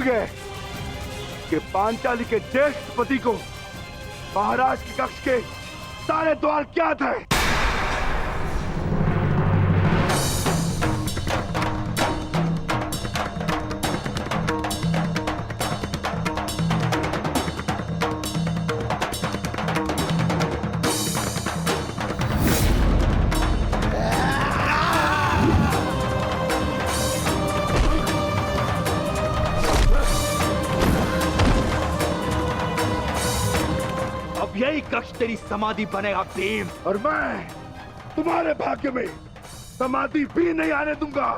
गए कि पांचाली के ज्येष्ठ पति को महाराज के कक्ष के सारे द्वार क्या थे। यही कक्ष तेरी समाधि बनेगा भीम। और मैं तुम्हारे भाग्य में समाधि भी नहीं आने दूंगा।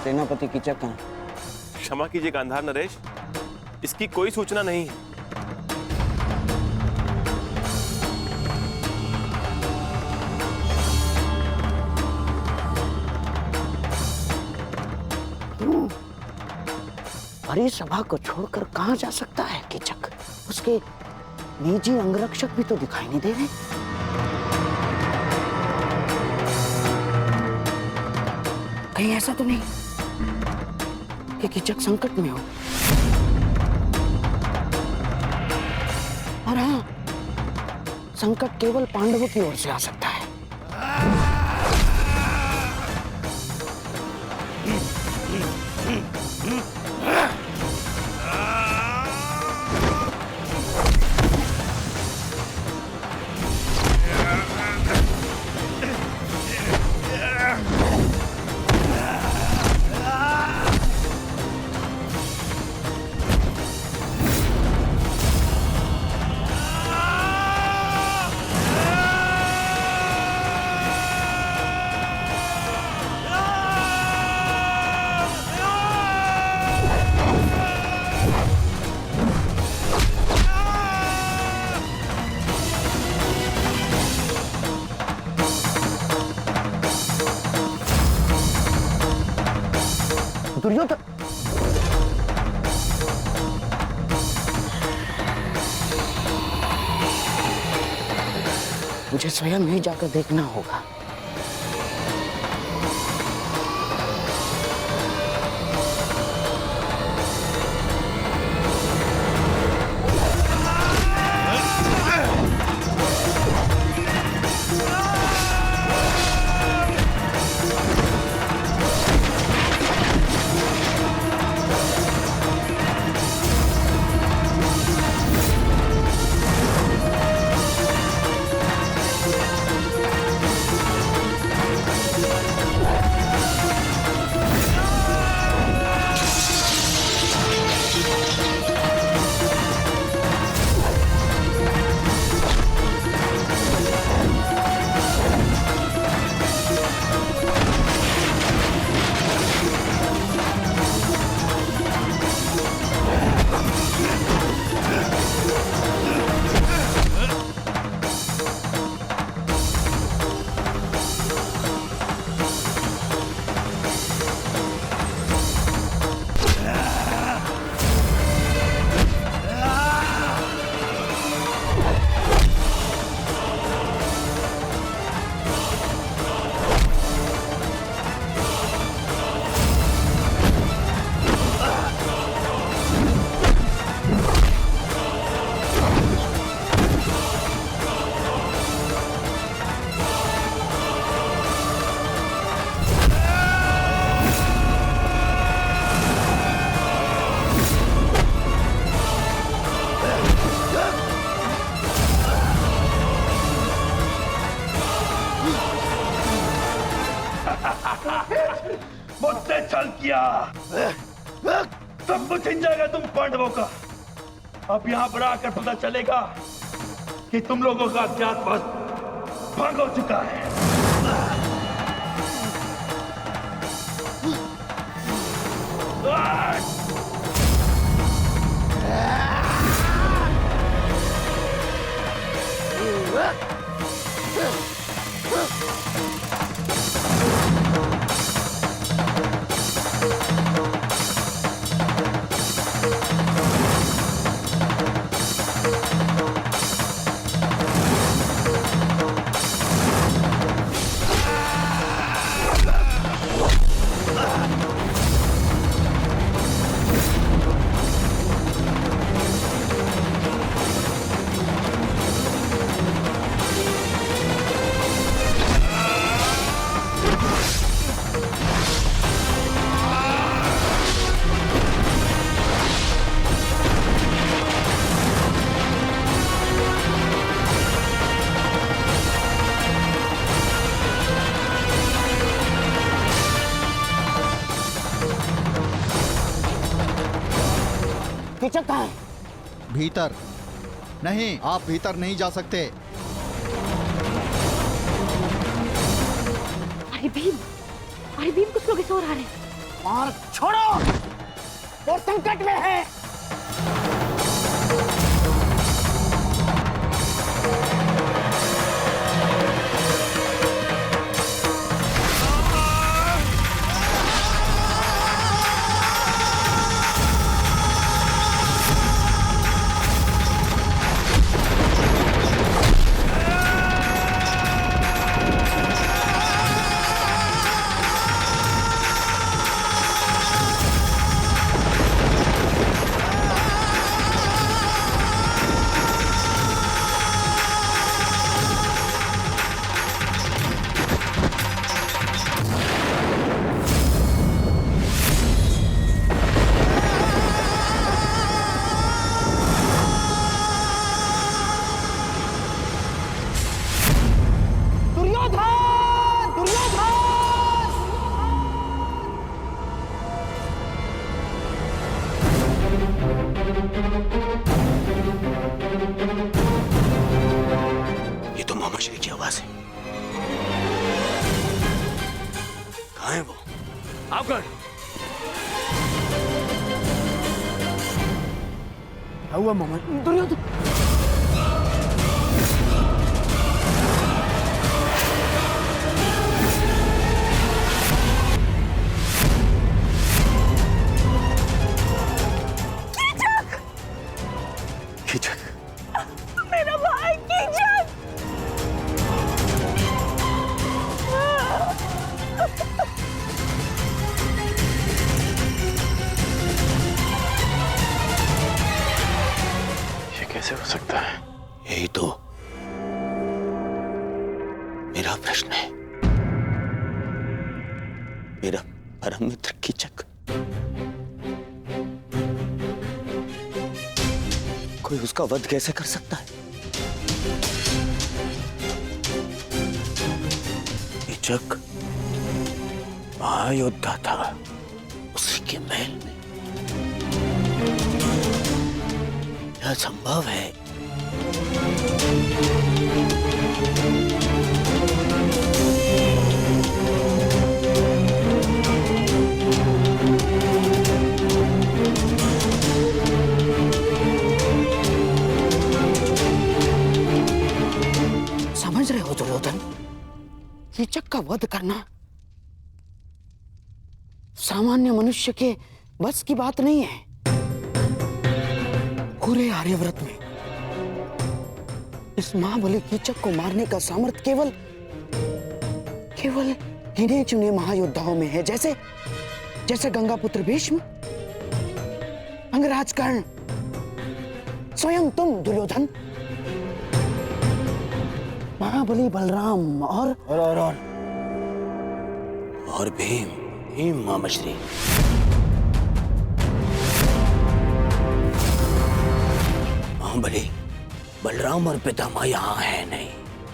सेनापति कीचक कहाँ? क्षमा कीजिए गांधार नरेश, इसकी कोई सूचना नहीं है। क्यों? बड़ी सभा को छोड़कर कहाँ जा सकता है कीचक? उसके निजी अंगरक्षक भी तो दिखाई नहीं दे रहे। कहीं ऐसा तो नहीं कि कीचक संकट में हो? और हाँ, संकट केवल पांडवों की ओर से आ सकता है। दुर्योधन, मुझे स्वयं ही जाकर देखना होगा। मुझसे छल किया, सब कुछ छिन जाएगा तुम पांडवों का। अब यहाँ पर आकर पता चलेगा कि तुम लोगों का अज्ञातवास भंग हो चुका है। कीचक कहाँ है? भीतर नहीं, आप भीतर नहीं जा सकते। अरे भीम कुछ लोग इस ओर आ रहे हैं। मार छोड़ो, वो संकट में है। ये तो मोहम्मद शरीफ की आवाज है। कहाँ है वो? अवगढ़ क्या हुआ मोहम्मद? दुर्योधन कीचक, मेरा भाई कीचक। ये कैसे हो सकता है? यही तो मेरा प्रश्न है। मेरा परम मित्र कीचक कोई उसका वध कैसे कर सकता है? कीचक महायोद्धा था, उसी के महल में यह संभव है। समझ रहे हो दुर्योधन? कीचक का वध करना सामान्य मनुष्य के बस की बात नहीं है। पूरे आर्यव्रत में इस महाबली कीचक को मारने का सामर्थ्य केवल गिने चुने महायोद्धाओं में है, जैसे गंगापुत्र भीष्म, अंगराज कर्ण, स्वयं तुम दुर्योधन, महाबली बलराम और भीम मामश्री। महाबली बलराम और पितामह यहाँ है नहीं।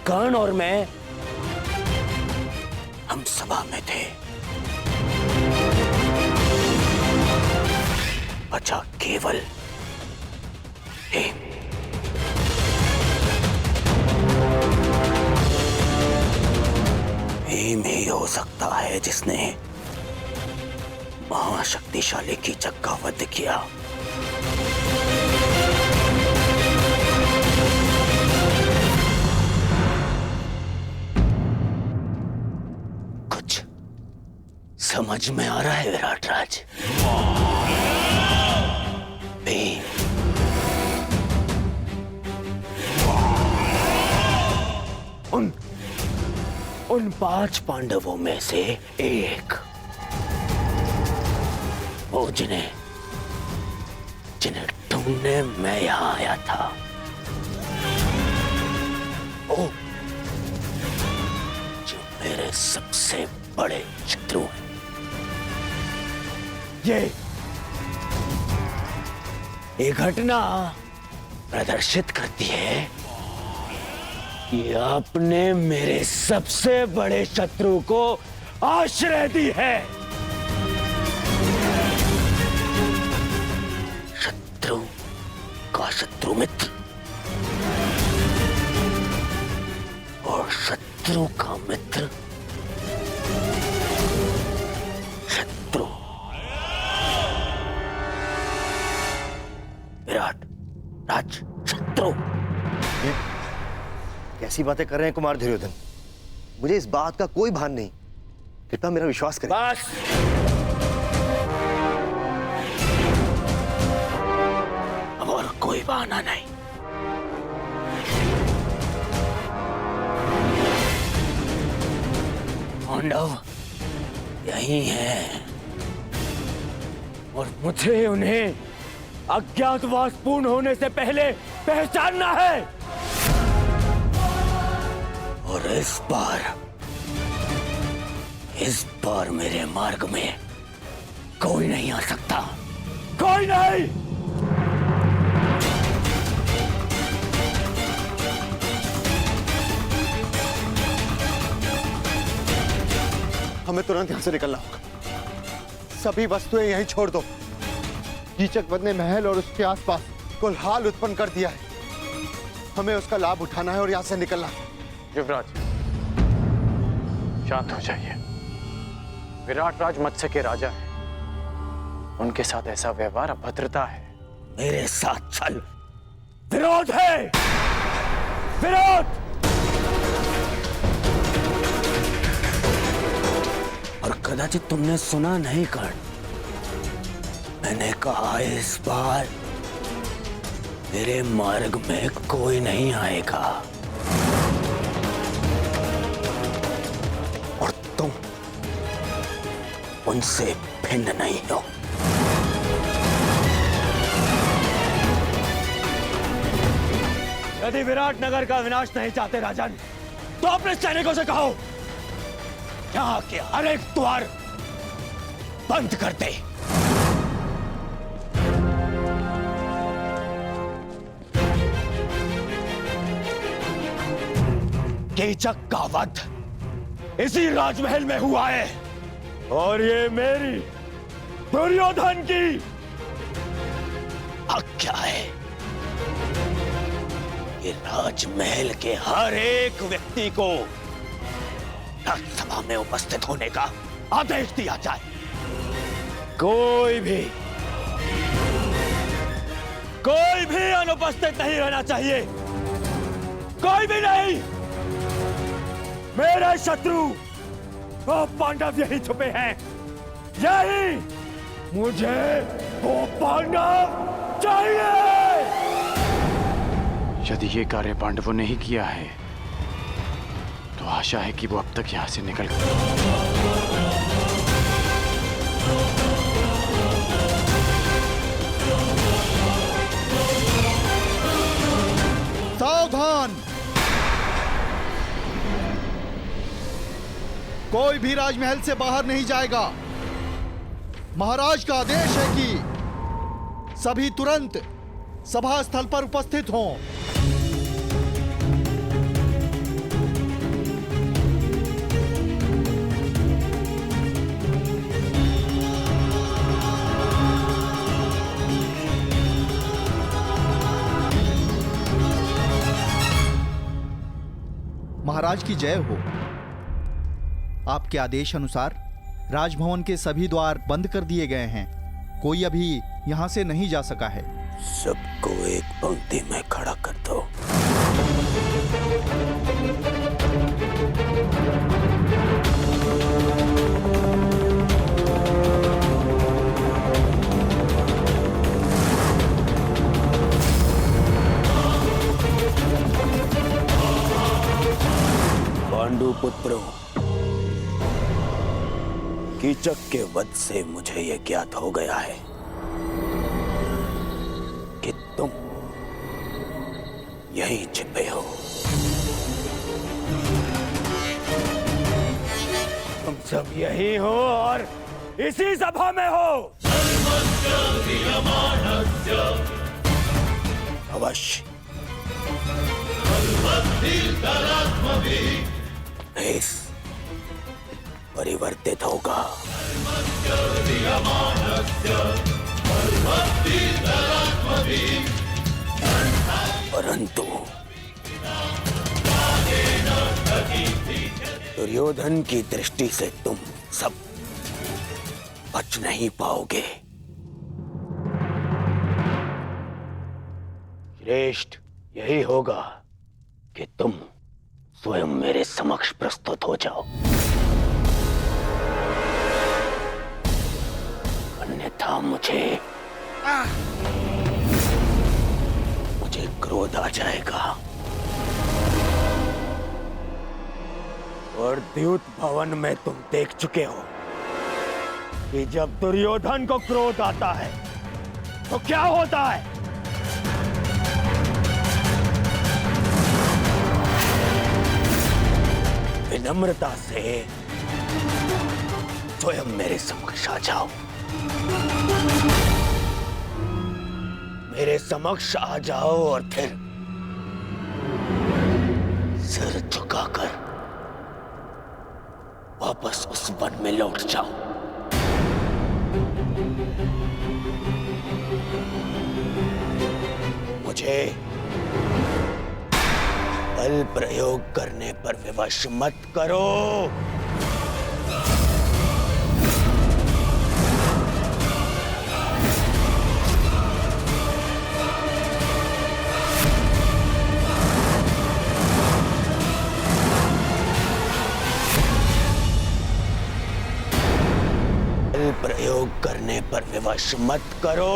कर्ण और मैं हम सभा में थे। बचा केवल भीम। भीम ही हो सकता है जिसने महाशक्तिशाली कीचक का वध किया। कुछ समझ में आ रहा है विराट राज? भीम उन 5 पांडवों में से एक, वो जिन्हें ढूंढने मैं यहां आया था। ओ, जो मेरे सबसे बड़े शत्रु हैं। ये घटना प्रदर्शित करती है कि आपने मेरे सबसे बड़े शत्रु को आश्रय दी है। शत्रु का शत्रु मित्र और शत्रु का मित्र शत्रु। विराट राज शत्रु। कैसी बातें कर रहे हैं कुमार दुर्योधन? मुझे इस बात का कोई भान नहीं। कृपया मेरा विश्वास करें। बस, अब और कोई बहाना नहीं। पांडव यही है और मुझे उन्हें अज्ञातवास पूर्ण होने से पहले पहचानना है। और इस बार मेरे मार्ग में कोई नहीं आ सकता। कोई नहीं। हमें तुरंत यहां से निकलना होगा। सभी वस्तुएं यहीं छोड़ दो। कीचक वध ने महल और उसके आसपास कोलाहल उत्पन्न कर दिया है। हमें उसका लाभ उठाना है और यहां से निकलना है। युवराज, शांत हो जाइए। विराट राज मत्स्य के राजा हैं। उनके साथ ऐसा व्यवहार अभद्रता है। मेरे साथ चल। विरोध है, विरोध। और कदाचित तुमने सुना नहीं कर्ण, मैंने कहा इस बार मेरे मार्ग में कोई नहीं आएगा। और तुम उनसे भिन्न नहीं हो। यदि विराट नगर का विनाश नहीं चाहते राजन, तो अपने सैनिकों से कहो यहां के हर एक द्वार बंद कर दे। कीचक का वध इसी राजमहल में हुआ है और ये मेरी दुर्योधन की आज्ञा है कि राजमहल के हर एक व्यक्ति को राज्यसभा में उपस्थित होने का आदेश दिया जाए। कोई भी अनुपस्थित नहीं रहना चाहिए। कोई भी नहीं। मेरे शत्रु वो पांडव यही छुपे हैं। यही मुझे वो पांडव चाहिए। यदि ये कार्य पांडवों ने ही किया है तो आशा है कि वो अब तक यहां से निकल गए। सावधान! कोई भी राजमहल से बाहर नहीं जाएगा। महाराज का आदेश है कि सभी तुरंत सभा स्थल पर उपस्थित हों। महाराज की जय हो। आपके आदेश अनुसार राजभवन के सभी द्वार बंद कर दिए गए हैं। कोई अभी यहाँ से नहीं जा सका है। सबको एक पंक्ति में खड़ा कर दो। पांडु पुत्रों, कीचक के वध से मुझे यह ज्ञात हो गया है कि तुम यहीं छिपे हो। तुम सब यहीं हो और इसी सभा में हो। अवश्य भेष परिवर्तित होगा, परंतु दुर्योधन की दृष्टि से तुम सब बच नहीं पाओगे। श्रेष्ठ यही होगा कि तुम स्वयं मेरे समक्ष प्रस्तुत हो जाओ, अन्यथा मुझे क्रोध आ जाएगा। और द्यूत भवन में तुम देख चुके हो कि जब दुर्योधन को क्रोध आता है तो क्या होता है। विनम्रता से स्वयं मेरे समक्ष आ जाओ, मेरे समक्ष आ जाओ और फिर सिर झुकाकर वापस उस वन में लौट जाओ। मुझे बल प्रयोग करने पर विवश मत करो। बल प्रयोग करने पर विवश मत करो।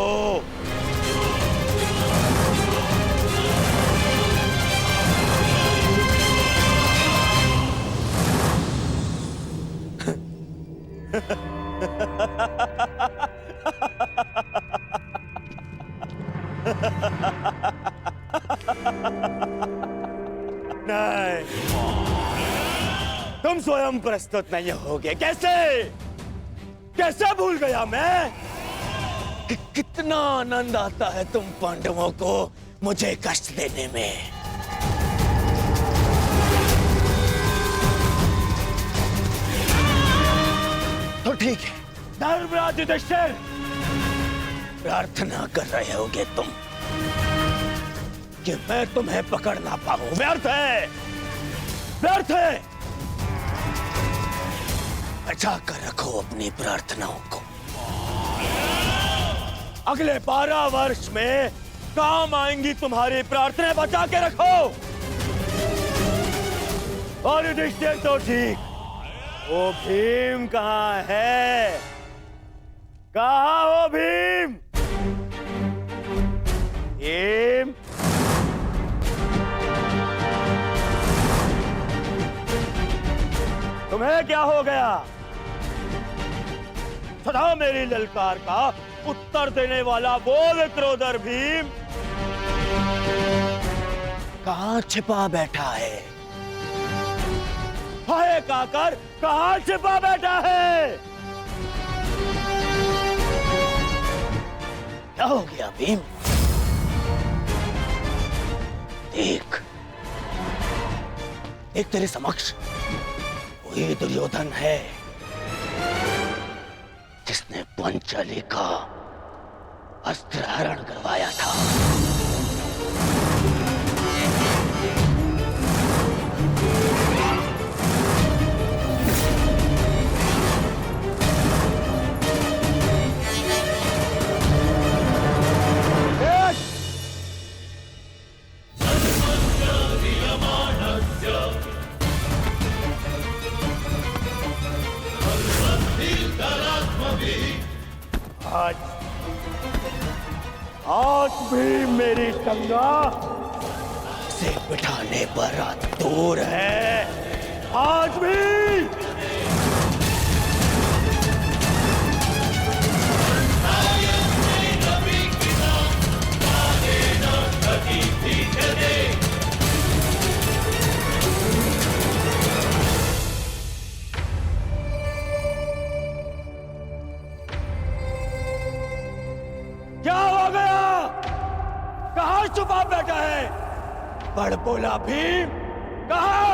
नहीं, तुम स्वयं प्रस्तुत नहीं होगे। कैसे कैसे भूल गया मैं कि कितना आनंद आता है तुम पांडवों को मुझे कष्ट देने में। तो ठीक है, धर्मराज युधिष्ठिर, प्रार्थना कर रहे होगे तुम कि मैं तुम्हें पकड़ ना पाऊं। व्यर्थ है, व्यर्थ है। बचा कर रखो अपनी प्रार्थनाओं को। अगले 12 वर्ष में काम आएंगी तुम्हारी प्रार्थनाएं, बचा के रखो। और युधिष्ठिर तो ठीक, वो भीम कहाँ है? कहाँ हो भीम? भीम, तुम्हें क्या हो गया? सदा मेरी ललकार का उत्तर देने वाला वो विक्रोधर भीम कहाँ छिपा बैठा है? हाय काकर, कहाँ छिपा बैठा है? क्या हो गया भीम? देख, देख तेरे समक्ष वही दुर्योधन है जिसने पांचाली का अस्त्र हरण करवाया था। आज भी मेरी टंगा से बिठाने पर दूर है। आज भी क्या हो गया? कहां छुपा बैठा है? बड़ बोला भीम, कहा?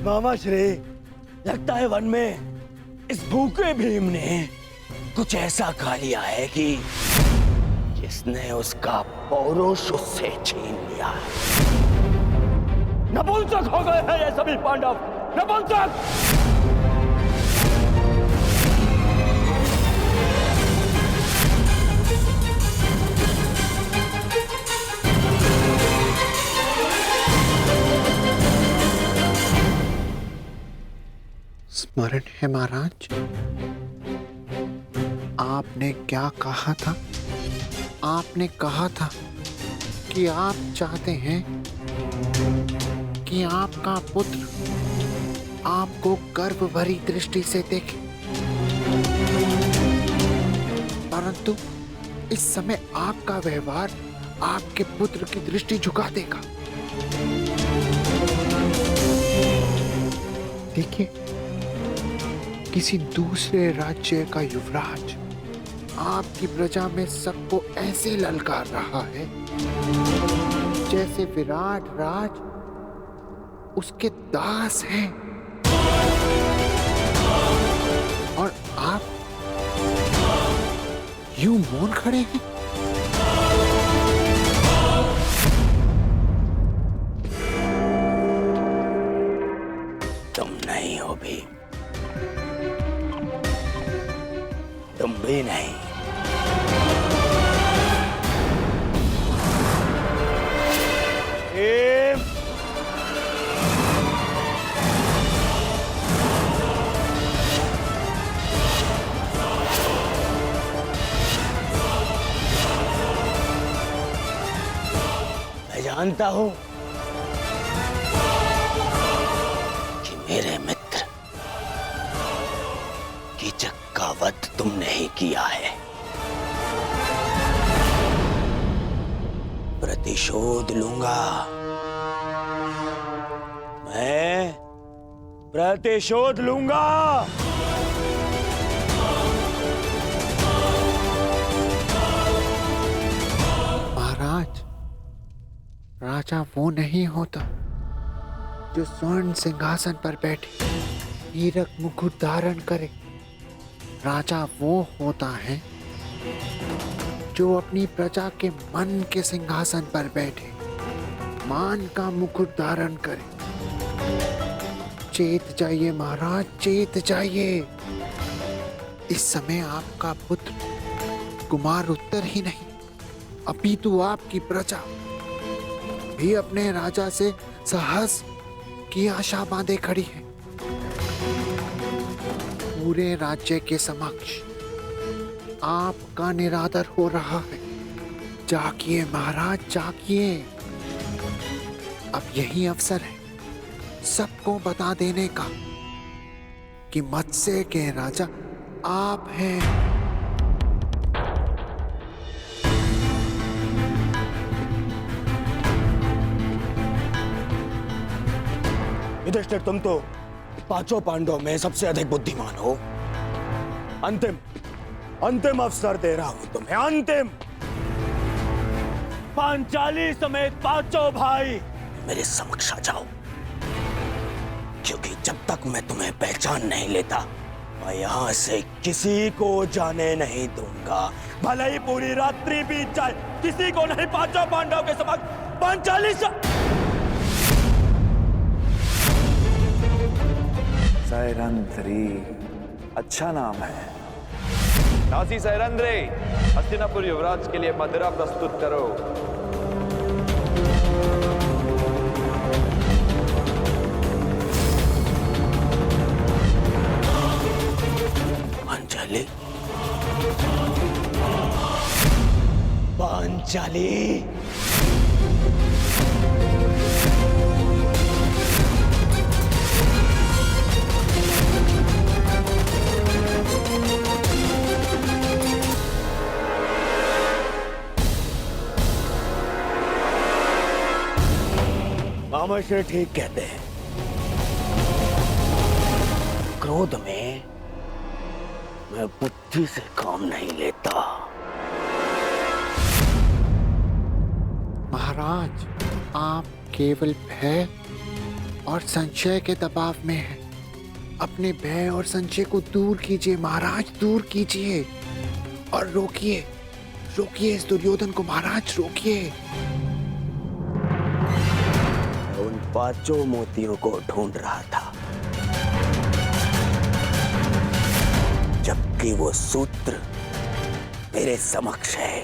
मामा श्री, लगता है वन में इस भूखे भीम ने कुछ ऐसा खा लिया है कि जिसने उसका पौरुष उससे छीन लिया। नपुंसक हो गए हैं ये सभी पांडव, नपुंसक! स्मरण है महाराज, आपने क्या कहा था? आपने कहा था कि आप चाहते हैं कि आपका पुत्र आपको गर्व भरी दृष्टि से देखे, परंतु इस समय आपका व्यवहार आपके पुत्र की दृष्टि झुका देगा। देखिए, किसी दूसरे राज्य का युवराज आपकी प्रजा में सबको ऐसे ललकार रहा है जैसे विराट राज उसके दास हैं, और आप यूं मौन खड़े हैं। तुम नहीं हो भीम, तुम भी नहीं। भीम, मैं जानता हूं कि मेरे मित्र कीचक का वध तुमने ही किया है। प्रतिशोध लूंगा, मैं प्रतिशोध लूंगा। महाराज, राजा वो नहीं होता जो स्वर्ण सिंहासन पर बैठे हीरक मुकुट धारण करे। राजा वो होता है जो अपनी प्रजा के मन के सिंहासन पर बैठे मान का मुकुट धारण करे। चेत जाइए महाराज, चेत जाइए। इस समय आपका पुत्र कुमार उत्तर ही नहीं, अपितु आपकी प्रजा भी अपने राजा से साहस की आशा बांधे खड़ी है। पूरे राज्य के समक्ष आपका निरादर हो रहा है। जागिए महाराज, जागिए। अब यही अवसर है सबको बता देने का कि मत्स्य के राजा आप हैं। युधिष्ठिर, तुम तो पांचों पांडवों में सबसे अधिक बुद्धिमान हो। अंतिम अवसर दे रहा हूं तुम्हें, अंतिम। पांचाली समेत पांचों भाई मेरे समक्ष आ जाओ, क्योंकि जब तक मैं तुम्हें पहचान नहीं लेता मैं यहां से किसी को जाने नहीं दूंगा। भले ही पूरी रात्रि बीत जाए, किसी को नहीं पांचों पांडवों के समक्ष पांचाली सैरंध्री अच्छा नाम है। दासी सैरंध्री, हस्तिनापुर युवराज के लिए मदिरा प्रस्तुत करो। पांचाली, पांचाली। मामाश्री ठीक कहते हैं, क्रोध में मैं बुद्धि से काम नहीं लेता। महाराज, आप केवल भय और संशय के दबाव में हैं। अपने भय और संशय को दूर कीजिए महाराज, दूर कीजिए और रोकिए, रोकिए इस दुर्योधन को महाराज, रोकिए। उन 5 मोतियों को ढूंढ रहा था, जबकि वो सूत्र मेरे समक्ष है।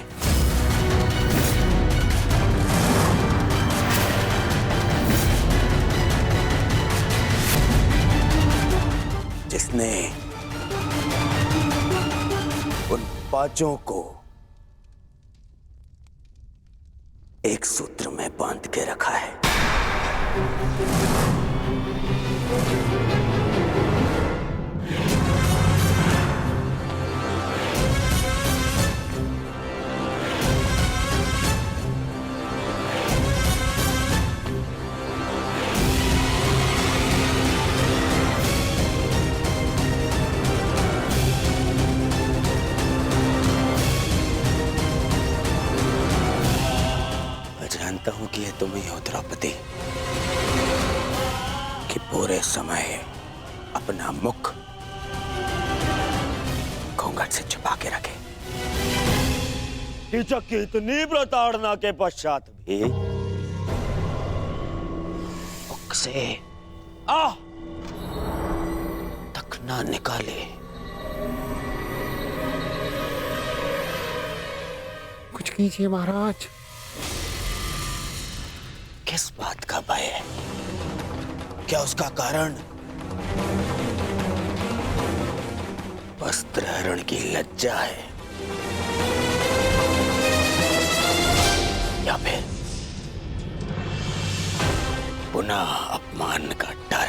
जिसने उन 5 को एक सूत्र में बांध के रखा है। जानता हूं कि ये तुम ही हो द्रौपदी, कि पूरे समय अपना मुख घूंघट से छुपा के रखे। कीचक की इतनी प्रताड़ना के पश्चात भी मुख से आह तक ना निकाले। कुछ कीजिए महाराज। किस बात का भय है? क्या उसका कारण वस्त्रहरण की लज्जा है, या फिर पुनः अपमान का डर?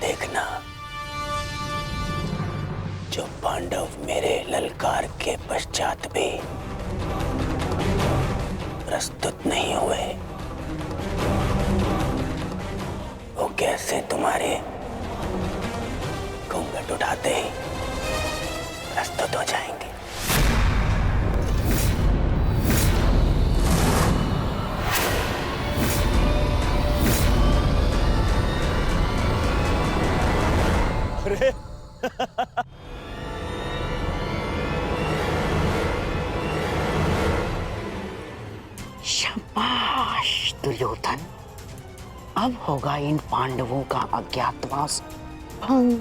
देखना, जो पांडव मेरे ललकार के पश्चात भी प्रस्तुत नहीं हुए, वो कैसे तुम्हारे घूंघट उठाते ही प्रस्तुत हो जाएंगे। अरे शाबाश दुर्योधन, अब होगा इन पांडवों का अज्ञातवास भंग।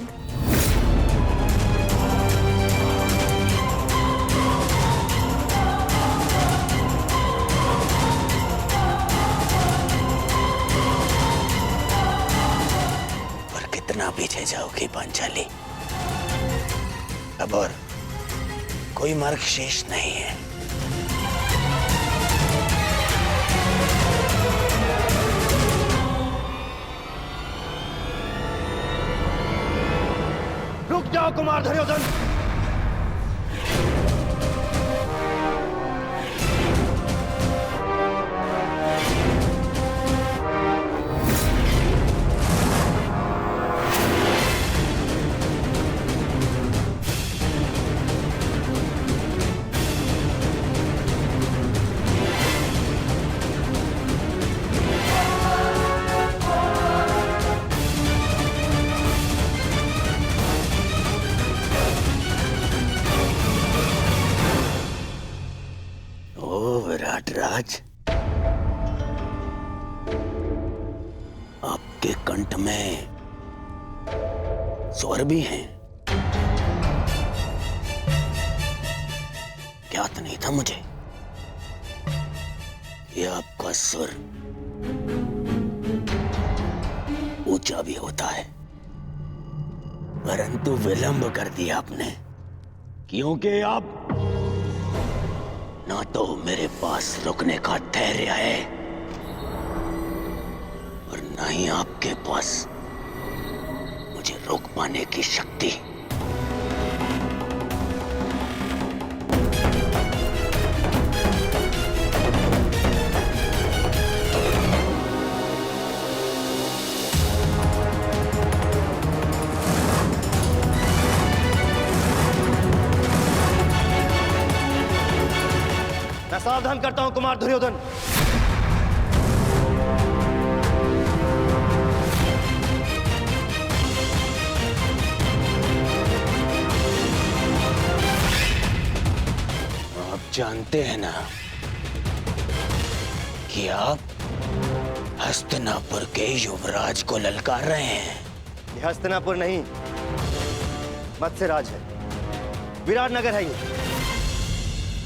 और कितना पीछे जाओगी पांचाली? अब और कोई मार्ग शेष नहीं है। रुक जाओ कुमार दुर्योधन। विराट राज, आपके कंठ में स्वर भी हैं। ज्ञात नहीं था मुझे ये आपका सुर ऊंचा भी होता है। परंतु विलंब कर दिया आपने, क्योंकि अब ना तो मेरे पास रुकने का धैर्य है और ना ही आपके पास मुझे रोक पाने की शक्ति। मैं सावधान करता हूं कुमार दुर्योधन। आप जानते हैं ना कि आप हस्तिनापुर के युवराज को ललकार रहे हैं। ये हस्तिनापुर नहीं, मत्स्यराज है, विराट नगर है ये।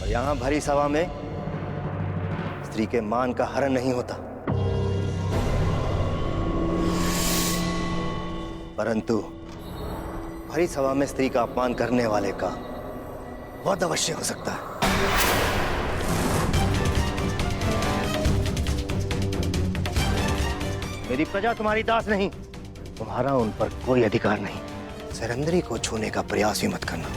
और यहां भरी सभा में स्त्री के मान का हरण नहीं होता, परंतु भरी सभा में स्त्री का अपमान करने वाले का वध अवश्य हो सकता है। मेरी प्रजा तुम्हारी दास नहीं, तुम्हारा उन पर कोई अधिकार नहीं। सैरंध्री को छूने का प्रयास भी मत करना।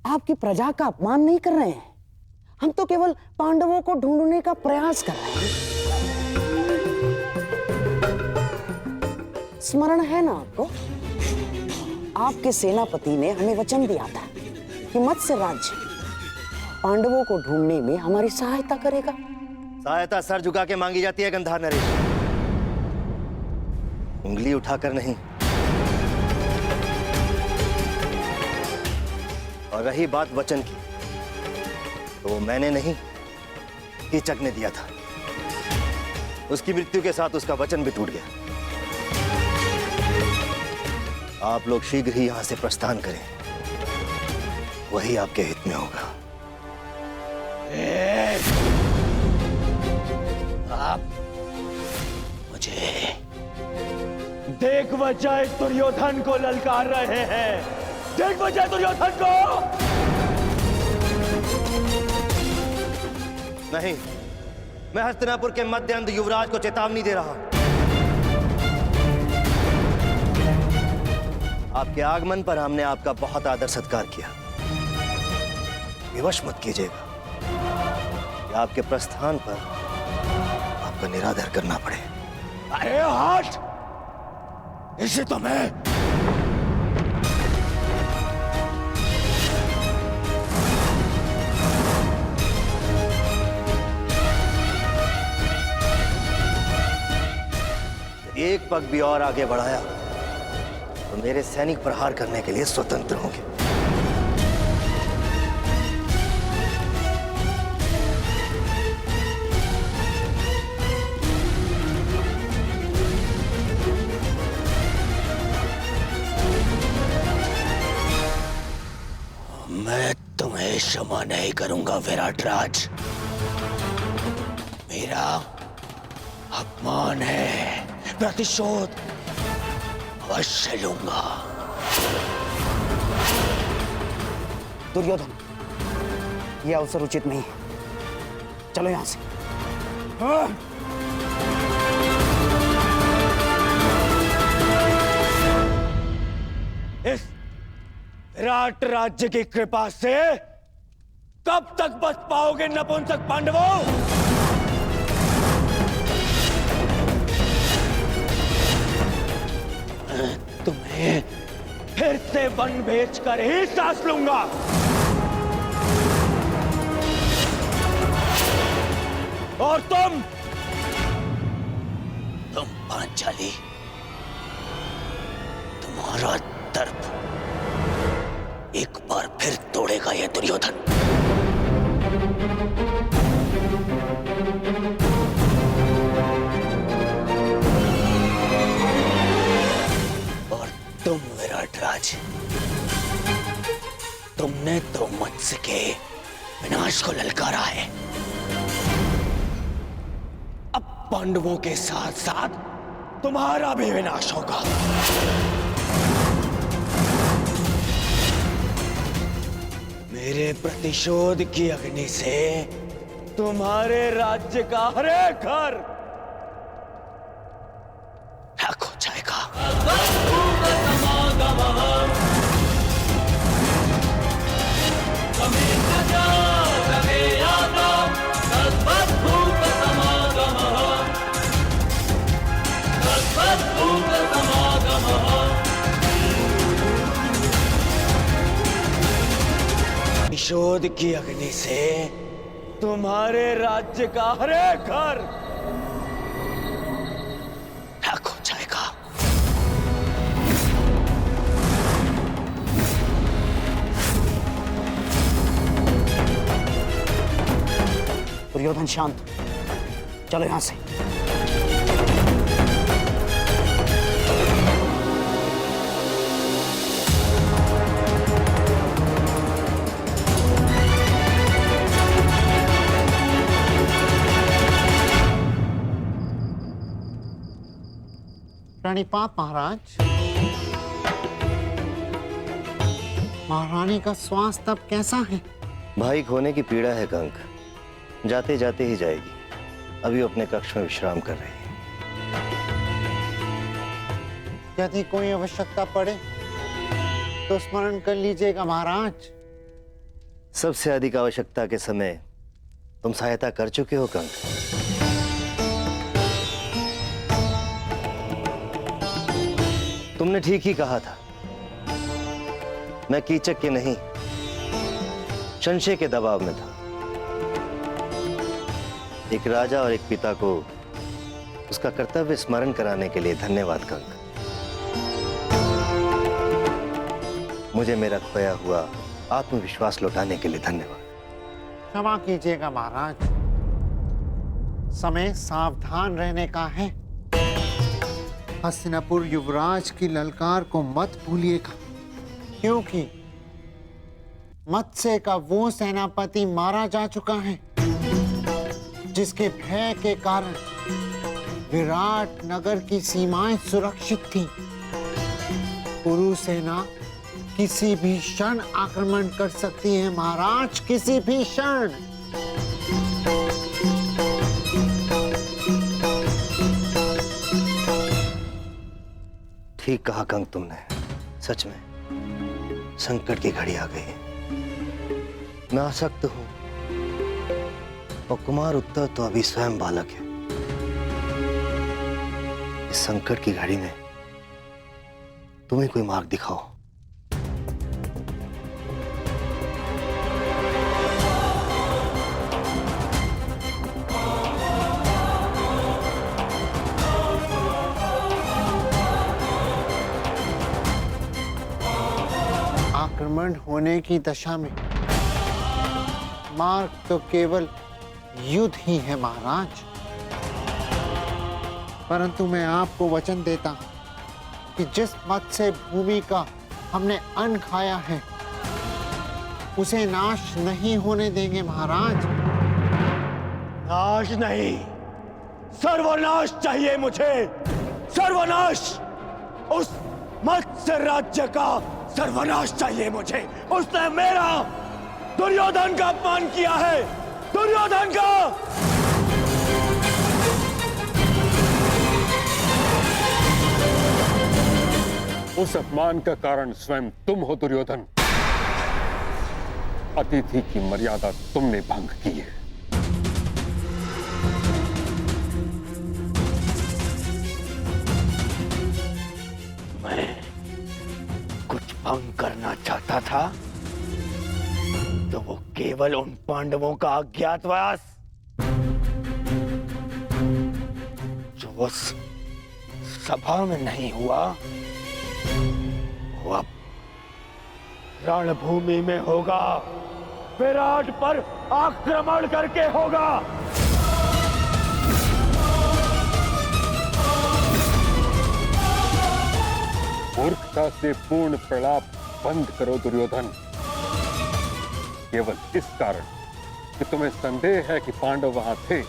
आपकी प्रजा का अपमान नहीं कर रहे हैं, हम तो केवल पांडवों को ढूंढने का प्रयास कर रहे हैं। स्मरण है ना आपको, आपके सेनापति ने हमें वचन दिया था कि मत्स्य राज्य पांडवों को ढूंढने में हमारी सहायता करेगा। सहायता सर झुका के मांगी जाती है गंधार नरेश, उंगली उठाकर नहीं। और रही बात वचन की, तो वो मैंने नहीं, कीचक ने दिया था। उसकी मृत्यु के साथ उसका वचन भी टूट गया। आप लोग शीघ्र ही यहां से प्रस्थान करें, वही आपके हित में होगा। आप मुझे देख वजह दुर्योधन को ललकार रहे हैं, देख वजह दुर्योधन को। नहीं, मैं हस्तिनापुर के मध्य अंध युवराज को चेतावनी दे रहा हूं। आपके आगमन पर हमने आपका बहुत आदर सत्कार किया। विवश मत कीजिएगा कि आपके प्रस्थान पर आपका निरादर करना पड़े। अरे हट! इसे तो मैं एक पग भी और आगे बढ़ाया तो मेरे सैनिक प्रहार करने के लिए स्वतंत्र होंगे। मैं तुम्हें क्षमा नहीं करूंगा विराट राज। मेरा अपमान है, प्रतिशोध अवश्य लूंगा। दुर्योधन, यह अवसर उचित नहीं है, चलो यहां से। इस विराट राज्य की कृपा से कब तक बच पाओगे नपुंसक पांडवों? तुम्हें फिर से वन बेचकर ही सांस लूंगा। और तुम पांचाली, तुम्हारा दर्प एक बार मत्स्य के विनाश को ललकारा है। अब पांडवों के साथ साथ तुम्हारा भी विनाश होगा। मेरे प्रतिशोध की अग्नि से तुम्हारे राज्य का हर एक घर राख हो जाएगा। प्रतिशोध की अग्नि से तुम्हारे राज्य का हर एक घर राख हो जाएगा। दुर्योधन शांत, चलो यहां से। प्रणिपात महाराज। महारानी का स्वास्थ्य अब कैसा है? भाई खोने की पीड़ा है कंक, जाते जाते ही जाएगी। अभी अपने कक्ष में विश्राम कर रही है। यदि कोई आवश्यकता पड़े तो स्मरण कर लीजिएगा महाराज। सबसे अधिक आवश्यकता के समय तुम सहायता कर चुके हो कंक। तुमने ठीक ही कहा था, मैं कीचक के नहीं संशय के दबाव में था। एक राजा और एक पिता को उसका कर्तव्य स्मरण कराने के लिए धन्यवाद कंक। मुझे मेरा खोया हुआ आत्मविश्वास लौटाने के लिए धन्यवाद। क्षमा कीजिएगा महाराज, समय सावधान रहने का है। हस्तिनापुर युवराज की ललकार को मत भूलिएगा, क्योंकि मत्स्य का वो सेनापति मारा जा चुका है जिसके भय के कारण विराट नगर की सीमाएं सुरक्षित थी। कुरु सेना किसी भी क्षण आक्रमण कर सकती है महाराज, किसी भी क्षण। ठीक कहा कंक तुमने, सच में संकट की घड़ी आ गई है। मैं आसक्त हूं और कुमार उत्तर तो अभी स्वयं बालक है। इस संकट की घड़ी में तुम्हें कोई मार्ग दिखाओ। आक्रमण होने की दशा में मार्ग तो केवल युद्ध ही है महाराज। परंतु मैं आपको वचन देता कि जिस मत्स्य भूमि का हमने अन्न खाया है उसे नाश नहीं होने देंगे महाराज। नाश नहीं, सर्वनाश चाहिए मुझे। सर्वनाश, उस मत्स्य राज्य का सर्वनाश चाहिए मुझे। उसने मेरा, दुर्योधन का अपमान किया है, दुर्योधन का। उस अपमान का कारण स्वयं तुम हो दुर्योधन। अतिथि की मर्यादा तुमने भंग की है। मैं कुछ भंग करना चाहता था तो वो केवल उन पांडवों का अज्ञातवास जो उस सभा में नहीं हुआ, वो अब रणभूमि में होगा। विराट पर आक्रमण करके होगा। मूर्खता से पूर्ण प्रलाप बंद करो दुर्योधन। केवल इस कारण कि तुम्हें संदेह है कि पांडव वहां थे,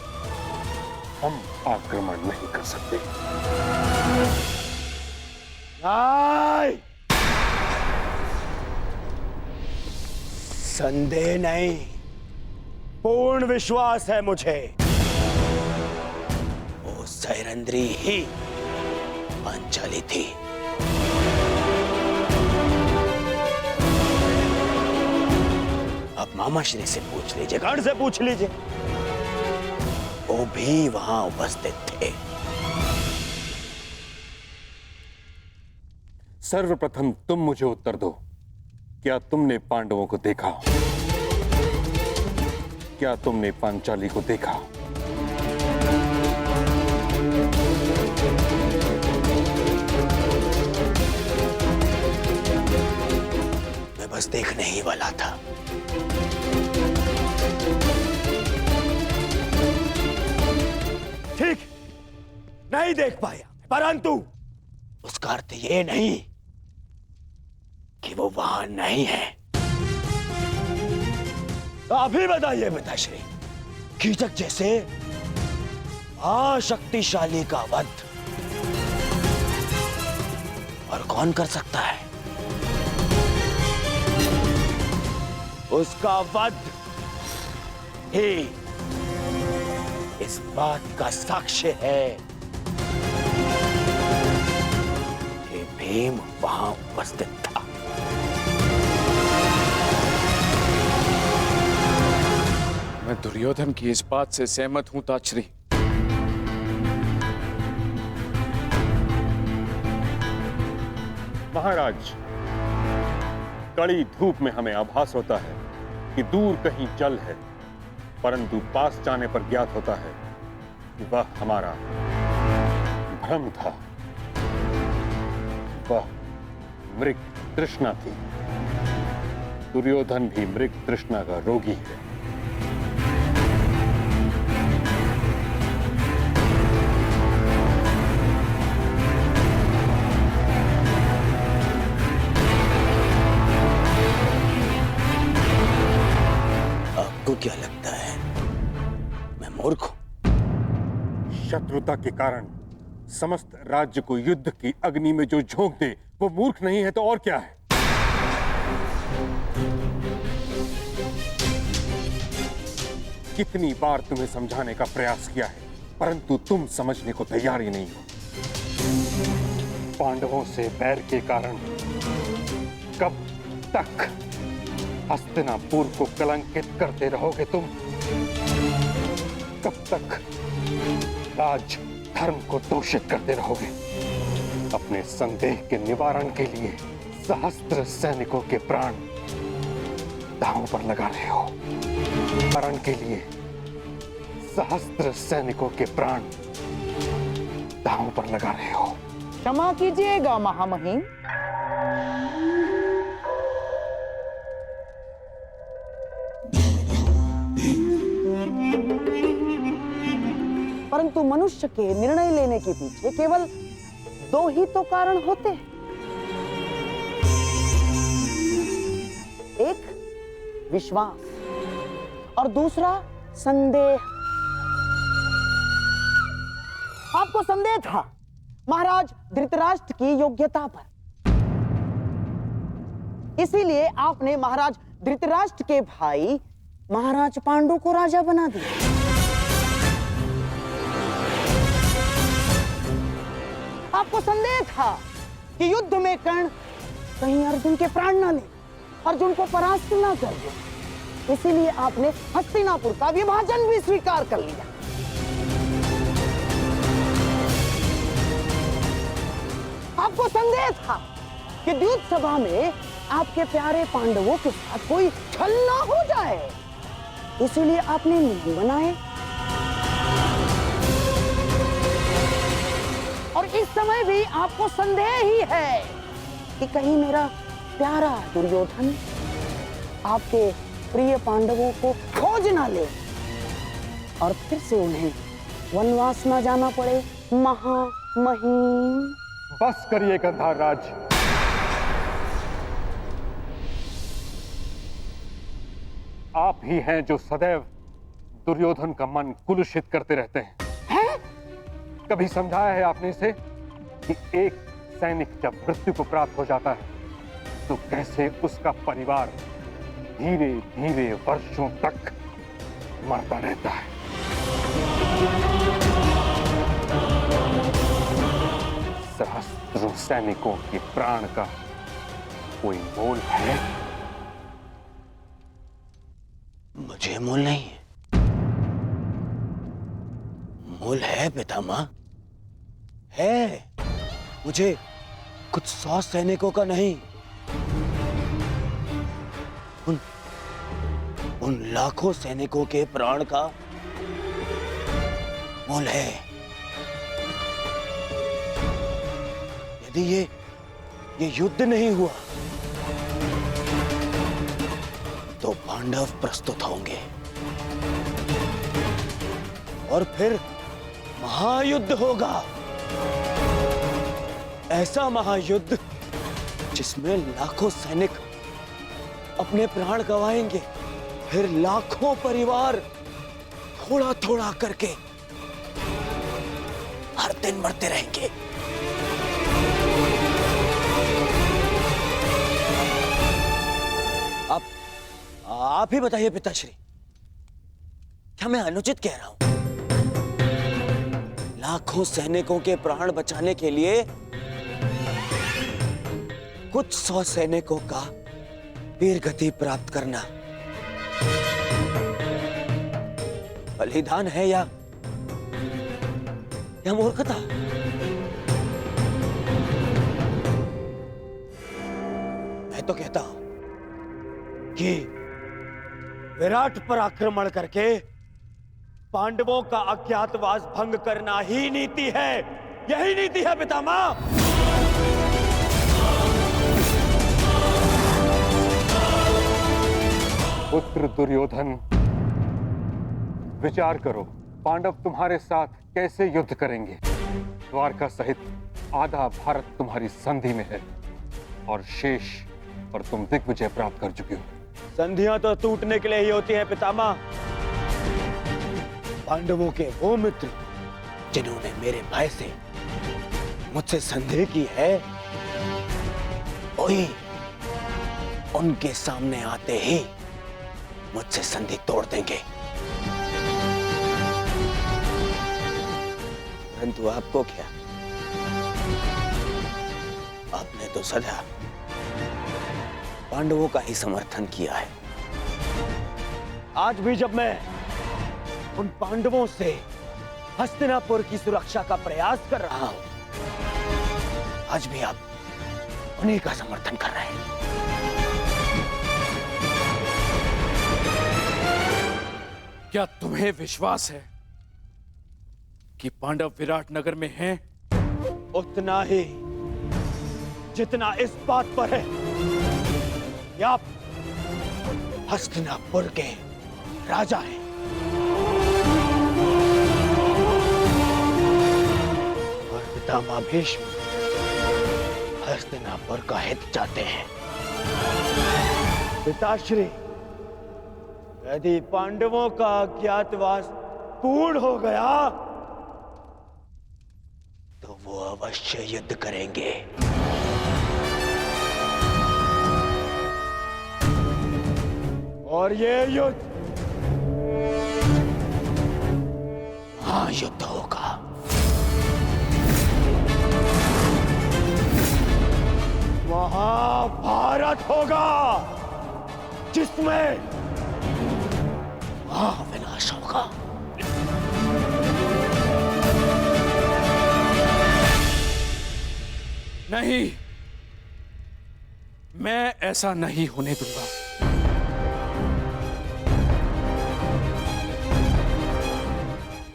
हम आक्रमण नहीं कर सकते। नहीं, संदेह नहीं, पूर्ण विश्वास है मुझे। वो सैरंध्री ही पांचाली थी। अब मामा श्री से पूछ लीजिए, गढ़ से पूछ लीजिए, वो भी वहां उपस्थित थे। सर्वप्रथम तुम मुझे उत्तर दो, क्या तुमने पांडवों को देखा? क्या तुमने पांचाली को देखा? मैं बस देखने ही वाला था। ठीक, नहीं देख पाया, परंतु उसका अर्थ ये नहीं कि वो वहां नहीं है। अभी बताइए पिताश्री, कीचक जैसे शक्तिशाली का वध और कौन कर सकता है? उसका वध ही इस बात का साक्ष्य है कि भीम वहां उपस्थित था। मैं दुर्योधन की इस बात से सहमत हूं ताश्री। महाराज, कड़ी धूप में हमें आभास होता है कि दूर कहीं जल है, परंतु पास जाने पर ज्ञात होता है कि वह हमारा भ्रम था। वह मृग तृष्णा थी। दुर्योधन भी मृग तृष्णा का रोगी है। आपको क्या लगता है मैं मूर्ख हूं? शत्रुता के कारण समस्त राज्य को युद्ध की अग्नि में जो झोंक दे वो मूर्ख नहीं है तो और क्या है? कितनी बार तुम्हें समझाने का प्रयास किया है, परंतु तुम समझने को तैयार ही नहीं हो। पांडवों से बैर के कारण कब तक हस्तिनापुर को कलंकित करते रहोगे तुम? कब तक राज धर्म को दूषित करते रहोगे? अपने संदेह के निवारण के लिए सहस्त्र सैनिकों के प्राण दांव पर लगा रहे हो। निवारण के लिए सहस्त्र सैनिकों के प्राण दांव पर लगा रहे हो। क्षमा कीजिएगा महामहिम, परंतु मनुष्य के निर्णय लेने के पीछे केवल दो ही तो कारण होते हैं, एक विश्वास और दूसरा संदेह। आपको संदेह था महाराज धृतराष्ट्र की योग्यता पर, इसीलिए आपने महाराज धृतराष्ट्र के भाई महाराज पांडु को राजा बना दिया। आपको संदेह था कि युद्ध में कर्ण कहीं अर्जुन के प्राण न ले, अर्जुन को परास्त न कर दे, इसीलिए आपने हस्तिनापुर का विभाजन भी स्वीकार कर लिया। आपको संदेह था कि द्यूत सभा में आपके प्यारे पांडवों के साथ कोई छल ना हो जाए, इसीलिए आपने नियम बनाए। और इस समय भी आपको संदेह ही है कि कहीं मेरा प्यारा दुर्योधन आपके प्रिय पांडवों को खोज ना ले और फिर से उन्हें वनवास ना जाना पड़े। महामहिम, बस करिए गंधार राज। आप ही हैं जो सदैव दुर्योधन का मन कुलुषित करते रहते हैं। कभी समझाया है आपने इसे कि एक सैनिक जब मृत्यु को प्राप्त हो जाता है तो कैसे उसका परिवार धीरे धीरे वर्षों तक मरता रहता है। सहस्त्रों सैनिकों के प्राण का कोई मोल है? मुझे मोल नहीं है। मोल है पितामह, है। मुझे कुछ 100 सैनिकों का नहीं, उन लाखों सैनिकों के प्राण का मोल है। यदि ये युद्ध नहीं हुआ तो पांडव प्रस्तुत होंगे और फिर महायुद्ध होगा। ऐसा महायुद्ध जिसमें लाखों सैनिक अपने प्राण गंवाएंगे, फिर लाखों परिवार थोड़ा थोड़ा करके हर दिन मरते रहेंगे। आप ही बताइए पिताश्री, क्या मैं अनुचित कह रहा हूं? लाखों सैनिकों के प्राण बचाने के लिए कुछ 100 सैनिकों का वीर गति प्राप्त करना बलिदान है या मूर्खता? मैं तो कहता हूं कि विराट पर आक्रमण करके पांडवों का अज्ञातवास भंग करना ही नीति है। यही नीति है पितामह। पुत्र दुर्योधन, विचार करो, पांडव तुम्हारे साथ कैसे युद्ध करेंगे? द्वारका सहित आधा भारत तुम्हारी संधि में है और शेष पर तुम दिग्विजय प्राप्त कर चुके हो। संधियां तो टूटने के लिए ही होती हैं पितामह। पांडवों के वो मित्र जिन्होंने मेरे भाई से मुझसे संधि की है, वही उनके सामने आते ही मुझसे संधि तोड़ देंगे। परंतु आपको क्या? आपने तो सदा पांडवों का ही समर्थन किया है। आज भी जब मैं उन पांडवों से हस्तिनापुर की सुरक्षा का प्रयास कर रहा हूं, आज भी आप उन्हीं का समर्थन कर रहे हैं। क्या तुम्हें विश्वास है कि पांडव विराट नगर में हैं? उतना ही जितना इस बात पर है कि आप हस्तिनापुर के राजा हैं। और पितामह भीष्म हस्तिनापुर का हित चाहते हैं। पिताश्री, यदि पांडवों का अज्ञातवास पूर्ण हो गया तो वो अवश्य युद्ध करेंगे। और ये युद्ध महायुद्ध होगा। महाभारत होगा, जिसमें महाविनाश होगा। नहीं, मैं ऐसा नहीं होने दूंगा।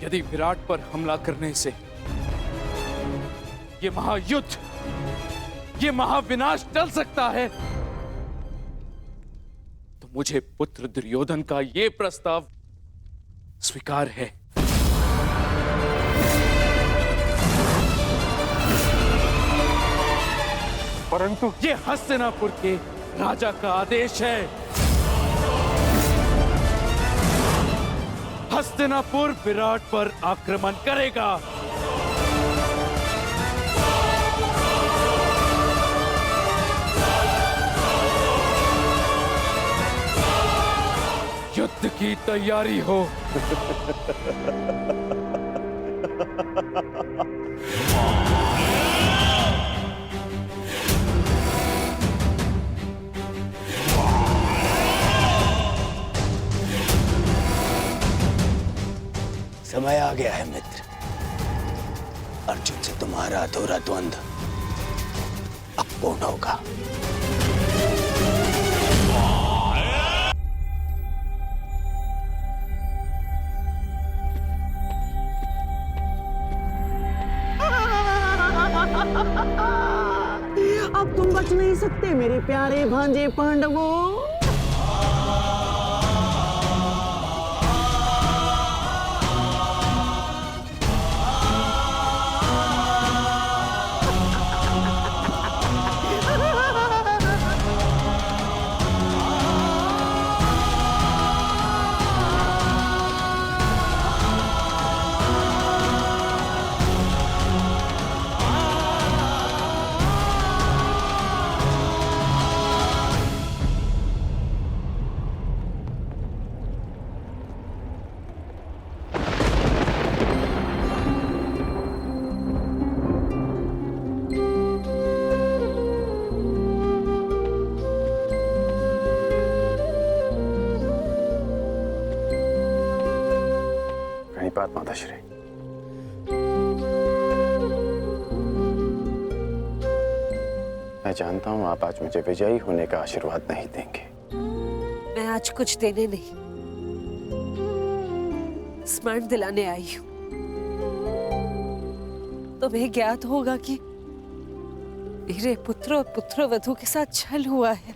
यदि विराट पर हमला करने से ये महायुद्ध, ये महाविनाश टल सकता है, तो मुझे पुत्र दुर्योधन का ये प्रस्ताव स्वीकार है। परंतु ये हस्तिनापुर के राजा का आदेश है। हस्तिनापुर विराट पर आक्रमण करेगा। युद्ध की तैयारी हो। समय आ गया है मित्र। अर्जुन से तुम्हारा अधूरा द्वंद्व अब पूर्ण होगा। अब तुम बच नहीं सकते मेरे प्यारे भांजे पांडवों। बात माताश्री, मैं जानता हूं आप आज मुझे विजयी होने का आशीर्वाद नहीं देंगे। मैं आज कुछ देने नहीं, स्मरण दिलाने आई हूं। तुम्हें ज्ञात होगा कि मेरे पुत्र और पुत्रवधू के साथ छल हुआ है।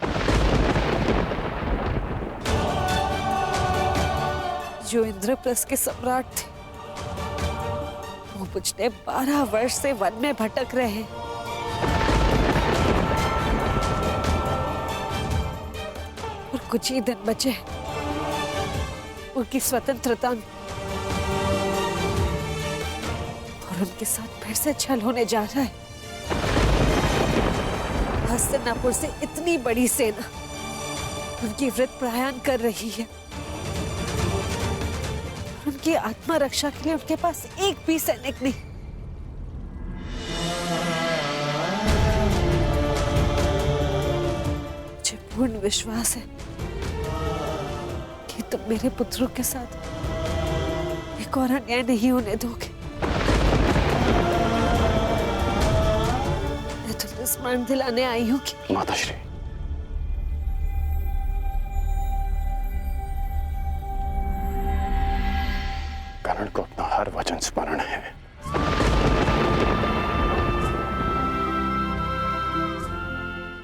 जो इंद्रप्रस्थ के सम्राट थे वो पिछले 12 वर्ष से वन में भटक रहे। और कुछ ही दिन बचे उनकी स्वतंत्रता में, और उनके साथ फिर से छल होने जा रहा है। हस्तिनापुर से इतनी बड़ी सेना उनकी वृत्त प्रयाण कर रही है। उनकी आत्मा रक्षा के लिए उनके पास एक भी सैनिक नहीं। मुझे पूर्ण विश्वास है कि तुम मेरे पुत्रों के साथ एक और अन्याय नहीं होने दोगे। मैं तुम्हें स्मरण दिलाने आई हूँ कि माताश्री, कर्ण को अपना हर वचन स्मरण है।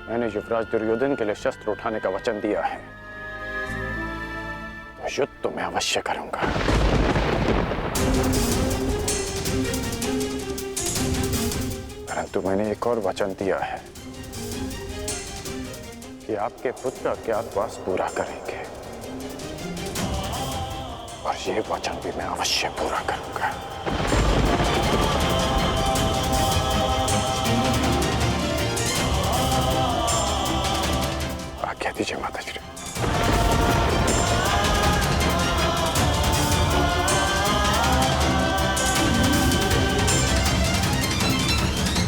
मैंने युवराज दुर्योधन के लिए शस्त्र उठाने का वचन दिया है, तो युद्ध तो मैं अवश्य करूंगा। परंतु मैंने एक और वचन दिया है कि आपके पुत्र अज्ञातवास पूरा करेंगे, और ये वचन भी मैं अवश्य पूरा करूंगा।